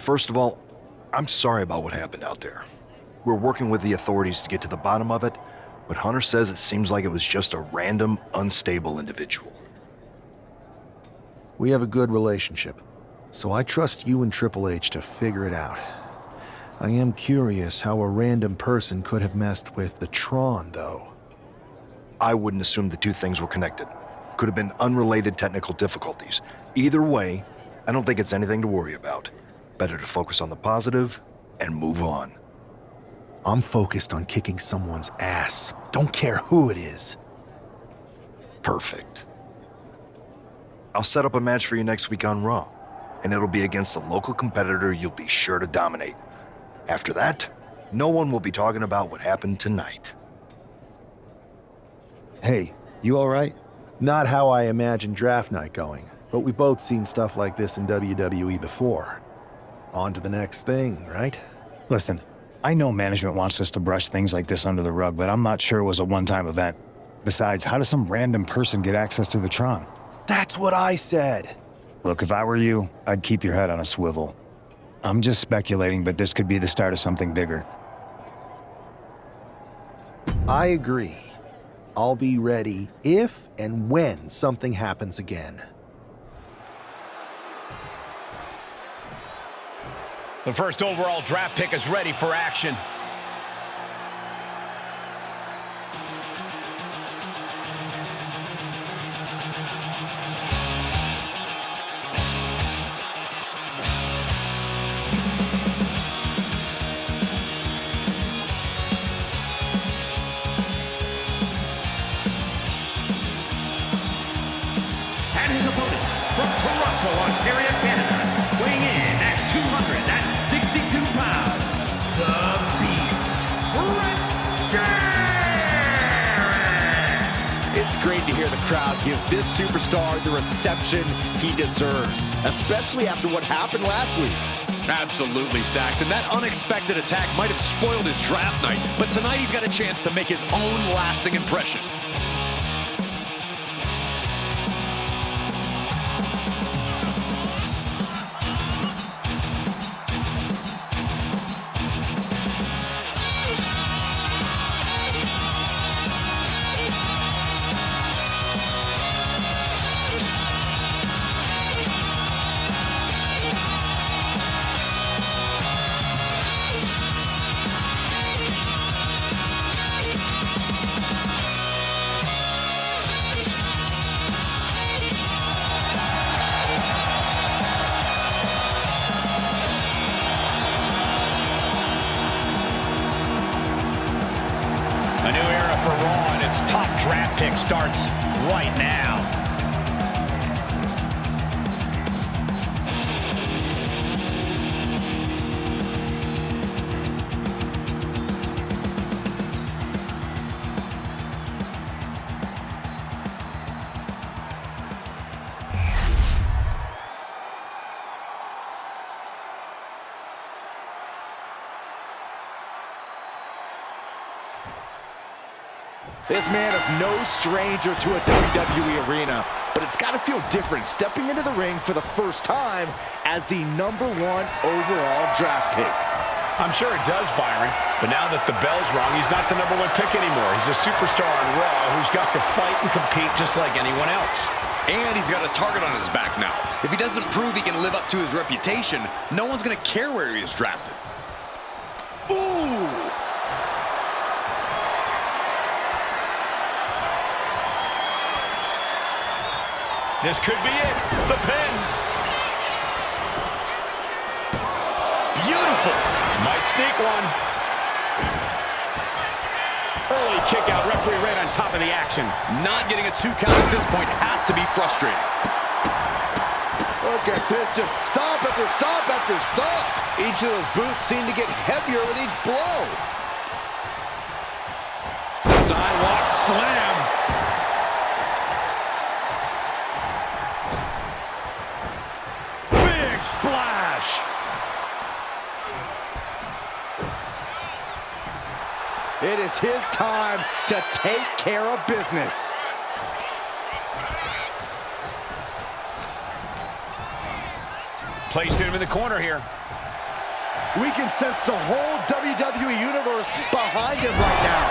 First of all, I'm sorry about what happened out there. We're working with the authorities to get to the bottom of it, but Hunter says it seems like it was just a random, unstable individual. We have a good relationship, so I trust you and Triple H to figure it out. I am curious how a random person could have messed with the Tron, though. I wouldn't assume the two things were connected. Could have been unrelated technical difficulties. Either way, I don't think it's anything to worry about. Better to focus on the positive and move on. I'm focused on kicking someone's ass. Don't care who it is. Perfect. I'll set up a match for you next week on Raw, and it'll be against a local competitor you'll be sure to dominate. After that, no one will be talking about what happened tonight. Hey, you all right? Not how I imagined draft night going, but we've both seen stuff like this in WWE before. On to the next thing, right? Listen, I know management wants us to brush things like this under the rug, but I'm not sure it was a one-time event. Besides, how does some random person get access to the Tron? That's what I said. Look, if I were you, I'd keep your head on a swivel. I'm just speculating, but this could be the start of something bigger. I agree. I'll be ready if and when something happens again. The first overall draft pick is ready for action. And his opponent from Toronto, Ontario, Canada, weighing in at 262 pounds, the Beast, Jarvis. It's great to hear the crowd give this superstar the reception he deserves, especially after what happened last week. Absolutely, Saxon. That unexpected attack might have spoiled his draft night, but tonight he's got a chance to make his own lasting impression. A new era for Raw, and its top draft pick starts right now. This man is no stranger to a WWE arena, but it's got to feel different stepping into the ring for the first time as the #1 overall draft pick. I'm sure it does, Byron, but now that the bell's rung, he's not the #1 pick anymore. He's a superstar on Raw who's got to fight and compete just like anyone else. And he's got a target on his back now. If he doesn't prove he can live up to his reputation, no one's going to care where he is drafted. Ooh! This could be it. The pin. Beautiful. Might sneak one. Early kick out. Referee right on top of the action. Not getting a 2 count at this point has to be frustrating. Look at this, just stomp after stomp after stomp. Each of those boots seem to get heavier with each blow. Sidewalk slam. Big splash. It is his time to take care of business. Placed him in the corner here. We can sense the whole WWE Universe behind him right now.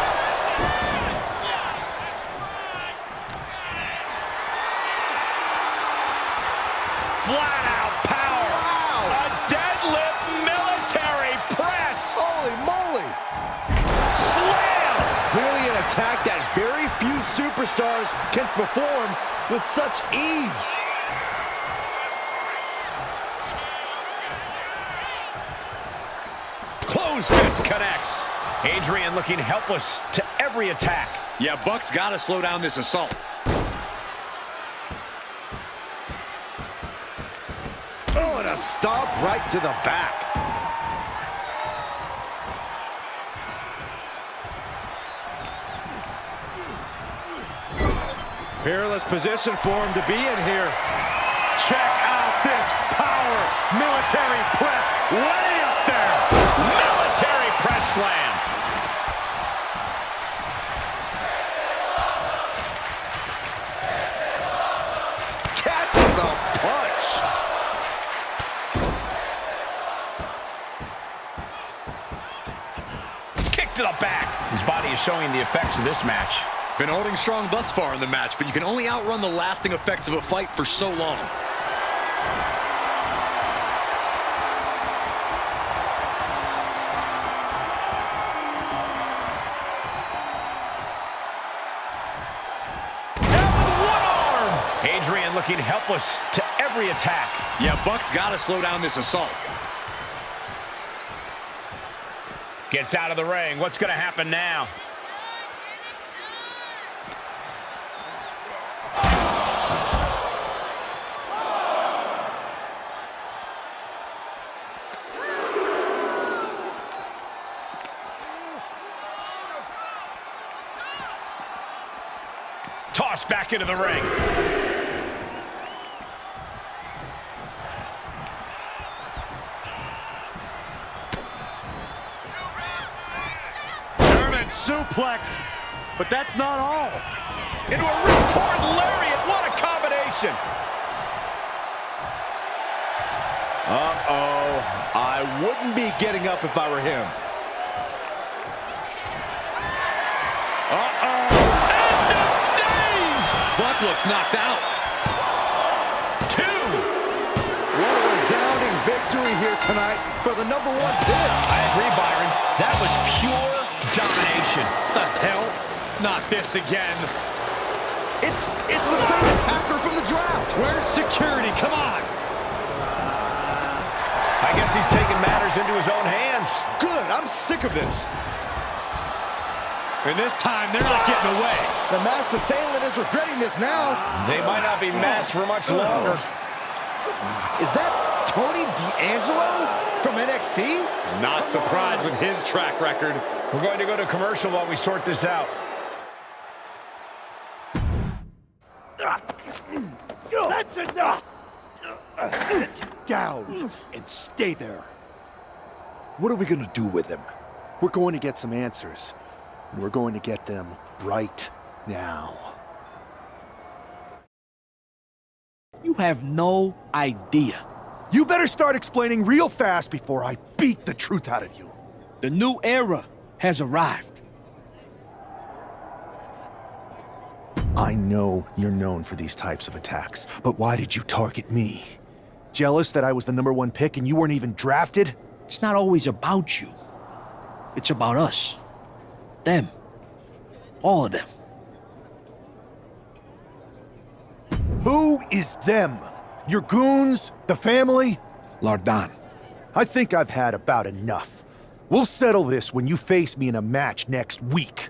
Flat out power. Wow. A deadlift military press. Holy moly. Slam. Clearly an attack that very few superstars can perform with such ease. Closed fist connects. Adrian looking helpless to every attack. Yeah, Buck's got to slow down this assault. Oh, and a stomp right to the back. Peerless position for him to be in here. Check out this power. Military press way up there. Military press slam. Catches a punch. Kick to the back. His body is showing the effects of this match. Been holding strong thus far in the match, but you can only outrun the lasting effects of a fight for so long. Adrian looking helpless to every attack. Yeah, Buck's got to slow down this assault. Gets out of the ring. What's going to happen now? Tossed back into the ring. Suplex, but that's not all. Into a ripcord lariat. What a combination. Uh-oh. I wouldn't be getting up if I were him. Uh-oh. End of days. Buck looks knocked out. 2. What a resounding victory here tonight for the #1 pick. I agree, Byron. That was pure domination. The hell? Not this again. It's the same attacker from the draft. Where's security? Come on. I guess he's taking matters into his own hands. Good, I'm sick of this. And this time, they're not getting away. The masked assailant is regretting this now. They might not be masked for much longer. Is that Tony D'Angelo from NXT? Not surprised with his track record. We're going to go to commercial while we sort this out. That's enough! Sit down and stay there. What are we gonna do with him? We're going to get some answers, and we're going to get them right now. You have no idea. You better start explaining real fast before I beat the truth out of you. The new era has arrived. I know you're known for these types of attacks, but why did you target me? Jealous that I was the #1 pick and you weren't even drafted? It's not always about you. It's about us. Them. All of them. Who is them? Your goons? The family? Lardan. I think I've had about enough. We'll settle this when you face me in a match next week.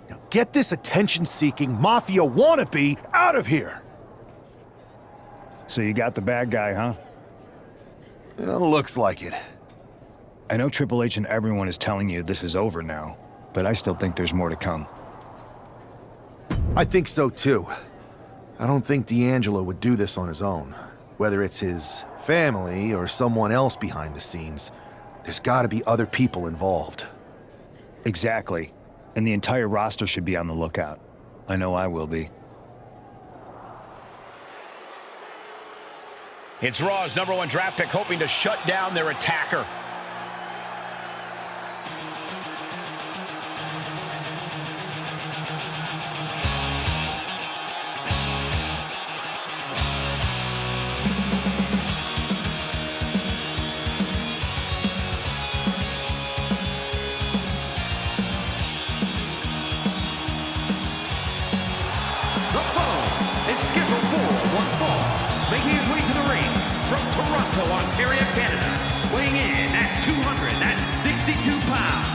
Now get this attention-seeking mafia wannabe out of here! So you got the bad guy, huh? Looks like it. I know Triple H and everyone is telling you this is over now, but I still think there's more to come. I think so too. I don't think D'Angelo would do this on his own. Whether it's his family or someone else behind the scenes, there's gotta be other people involved. Exactly. And the entire roster should be on the lookout. I know I will be. It's Raw's #1 draft pick hoping to shut down their attacker. Ontario, Canada, weighing in at 262 pounds,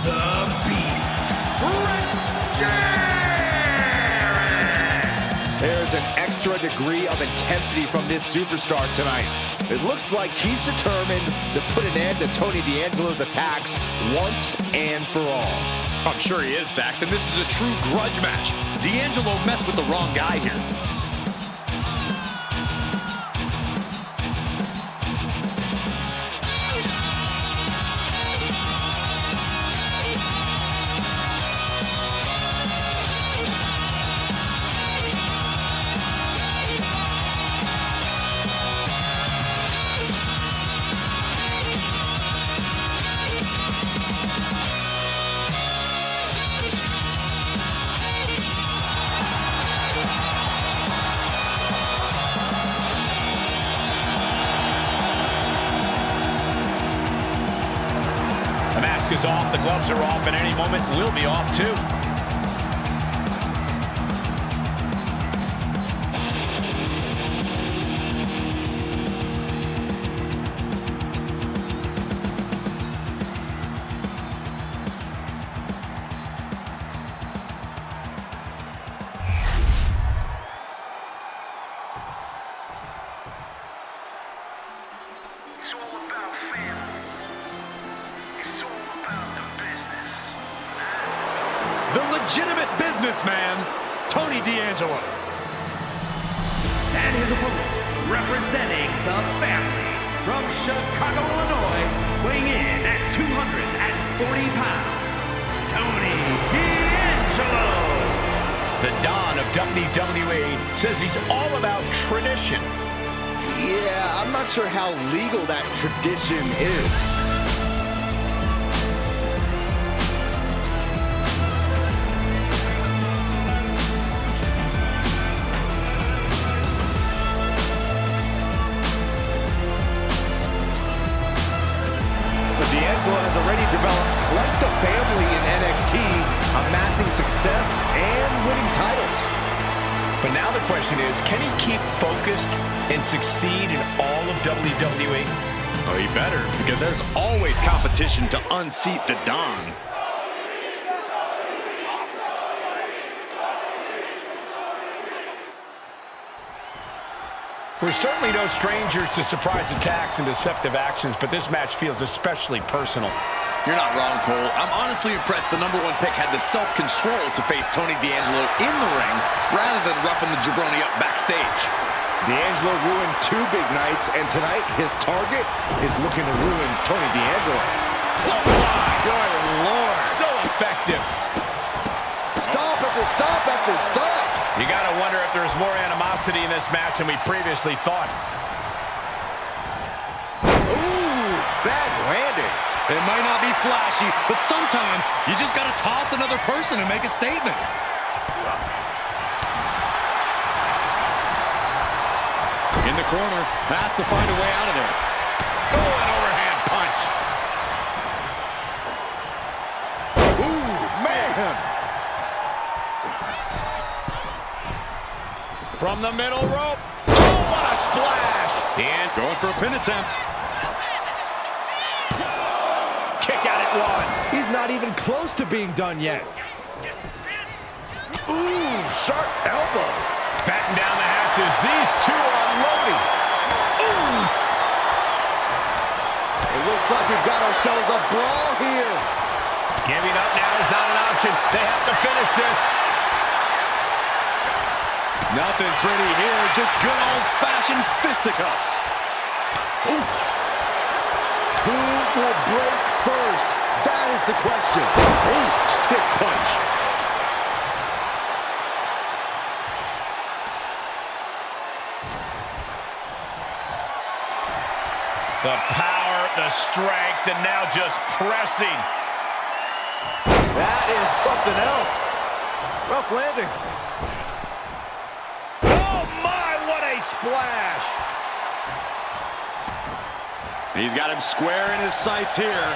the Beast, Jarvis! There's an extra degree of intensity from this superstar tonight. It looks like he's determined to put an end to Tony D'Angelo's attacks once and for all. I'm sure he is, Saxon. This is a true grudge match. D'Angelo messed with the wrong guy here. Is off, the gloves are off, and any moment we'll be off too. It's all about family. It's all about the business. The legitimate businessman, Tony D'Angelo. And his opponent, representing the family, from Chicago, Illinois, weighing in at 240 pounds, Tony D'Angelo. The Don of WWE says he's all about tradition. Yeah, I'm not sure how legal that tradition is. D'Angelo has already developed quite the family in NXT, amassing success and winning titles. But now the question is, can he keep focused and succeed in all of WWE? Oh, he better, because there's always competition to unseat the Don. We're certainly no strangers to surprise attacks and deceptive actions, but this match feels especially personal. You're not wrong, Cole. I'm honestly impressed the #1 pick had the self-control to face Tony D'Angelo in the ring rather than roughing the jabroni up backstage. D'Angelo ruined 2 big nights, and tonight his target is looking to ruin Tony D'Angelo. Good Lord. So effective. Stop after stop after stop. You got to wonder if there's more animosity in this match than we previously thought. Ooh, bad landing. It might not be flashy, but sometimes you just got to toss another person and make a statement. In the corner, has to find a way out of there. Oh, an overhand punch. Ooh, man. From the middle rope. Oh, what a splash. And Going for a pin attempt. kick out at 1. He's not even close to being done yet. Ooh, sharp elbow. Batten down the hatches. These two are unloading. Ooh. It looks like we've got ourselves a brawl here. Giving up now is not an option. They have to finish this. Nothing pretty here, just good old-fashioned fisticuffs. Ooh. Who will break first? That is the question. Ooh, stiff punch. The power, the strength, and now just pressing. That is something else. Rough landing. Oh my, what a splash! He's got him square in his sights here.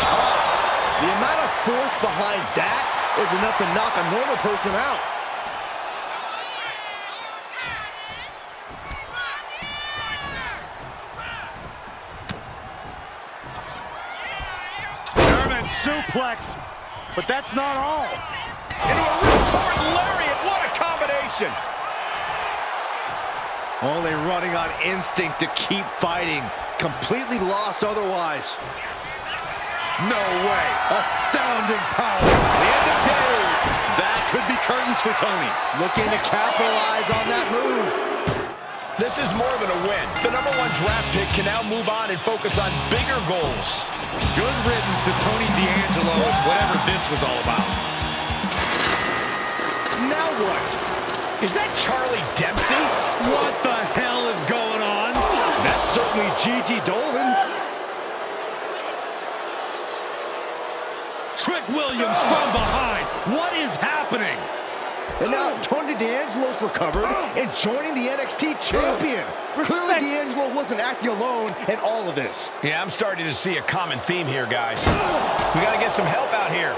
Tossed. The amount of force behind that is enough to knock a normal person out. German suplex, but that's not all. Into a ripcord lariat, what a combination! Only running on instinct to keep fighting. Completely lost otherwise. No way. Astounding power. The end of days. That could be curtains for Tony. Looking to capitalize on that move. This is more than a win. The #1 draft pick can now move on and focus on bigger goals. Good riddance to Tony D'Angelo and whatever this was all about. Now what? Is that Charlie Dempsey? What the hell is going on? That's certainly Gigi Dolan. Trick Williams from behind. What is happening? And now Tony D'Angelo's recovered and joining the NXT champion. Clearly D'Angelo wasn't acting alone in all of this. Yeah, I'm starting to see a common theme here, guys. We gotta get some help out here.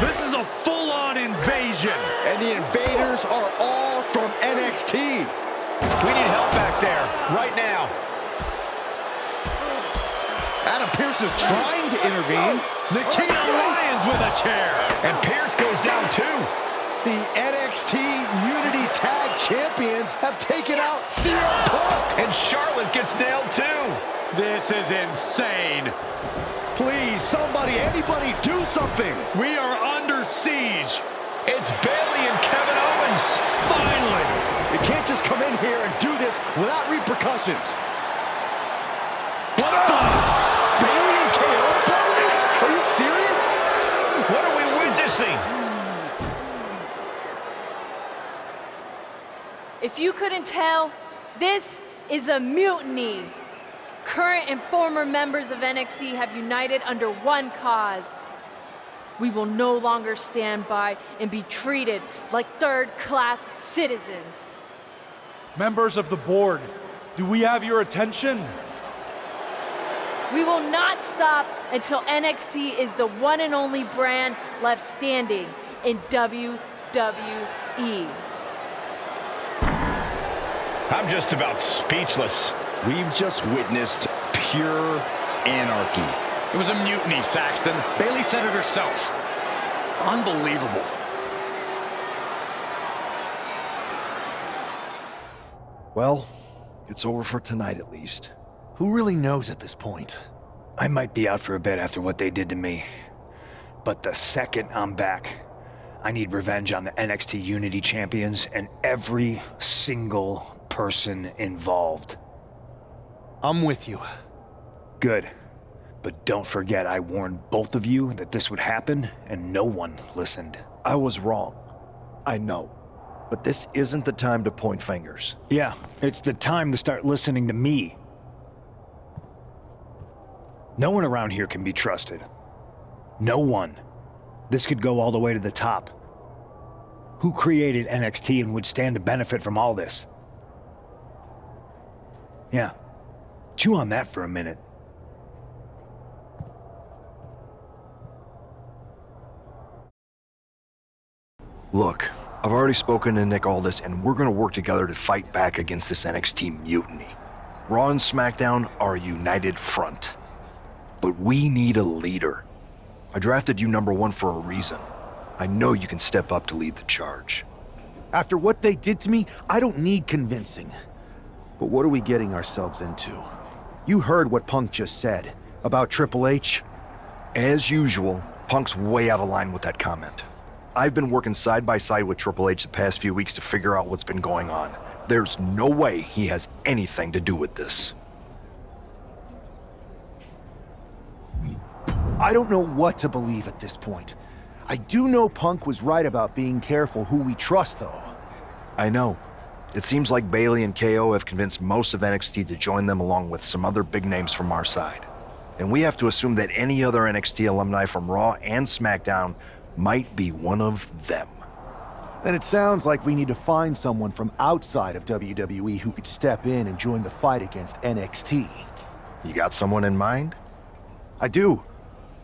This is a full-on invasion. And the invaders are all from NXT. We need help back there, right now. Adam Pearce is trying to intervene. Nikita Lyons with a chair. And Pierce goes down too. The NXT Unity Tag Champions have taken out CM Punk. And Charlotte gets nailed too. This is insane. Please, somebody, anybody, do something. We are under siege. It's Bayley and Kevin Owens. Finally. You can't just come in here and do this without repercussions. What the? Bayley and KO about this? Are you serious? What are we witnessing? If you couldn't tell, this is a mutiny. Current and former members of NXT have united under one cause. We will no longer stand by and be treated like third-class citizens. Members of the board, do we have your attention? We will not stop until NXT is the one and only brand left standing in WWE. I'm just about speechless. We've just witnessed pure anarchy. It was a mutiny, Saxton. Bayley said it herself. Unbelievable. Well, it's over for tonight at least. Who really knows at this point? I might be out for a bit after what they did to me. But the second I'm back, I need revenge on the NXT Unity Champions and every single person involved. I'm with you. Good. But don't forget I warned both of you that this would happen, and no one listened. I was wrong. I know. But this isn't the time to point fingers. Yeah, it's the time to start listening to me. No one around here can be trusted. No one. This could go all the way to the top. Who created NXT and would stand to benefit from all this? Yeah. Chew on that for a minute. Look, I've already spoken to Nick Aldis, and we're gonna work together to fight back against this NXT mutiny. Raw and SmackDown are a united front. But we need a leader. I drafted you #1 for a reason. I know you can step up to lead the charge. After what they did to me, I don't need convincing. But what are we getting ourselves into? You heard what Punk just said about Triple H. As usual, Punk's way out of line with that comment. I've been working side by side with Triple H the past few weeks to figure out what's been going on. There's no way he has anything to do with this. I don't know what to believe at this point. I do know Punk was right about being careful who we trust, though. I know. It seems like Bailey and KO have convinced most of NXT to join them along with some other big names from our side. And we have to assume that any other NXT alumni from Raw and SmackDown might be one of them. Then it sounds like we need to find someone from outside of WWE who could step in and join the fight against NXT. You got someone in mind? I do.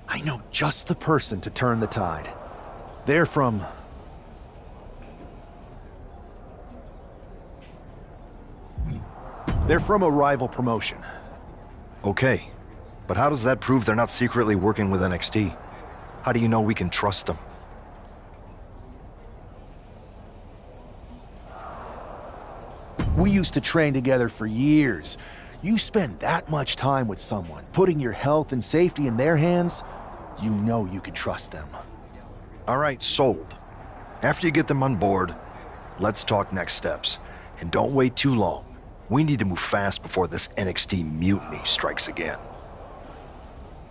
I know just the person to turn the tide. They're from a rival promotion. Okay, but how does that prove they're not secretly working with NXT? How do you know we can trust them? We used to train together for years. You spend that much time with someone, putting your health and safety in their hands, you know you can trust them. All right, sold. After you get them on board, let's talk next steps. And don't wait too long. We need to move fast before this NXT mutiny strikes again.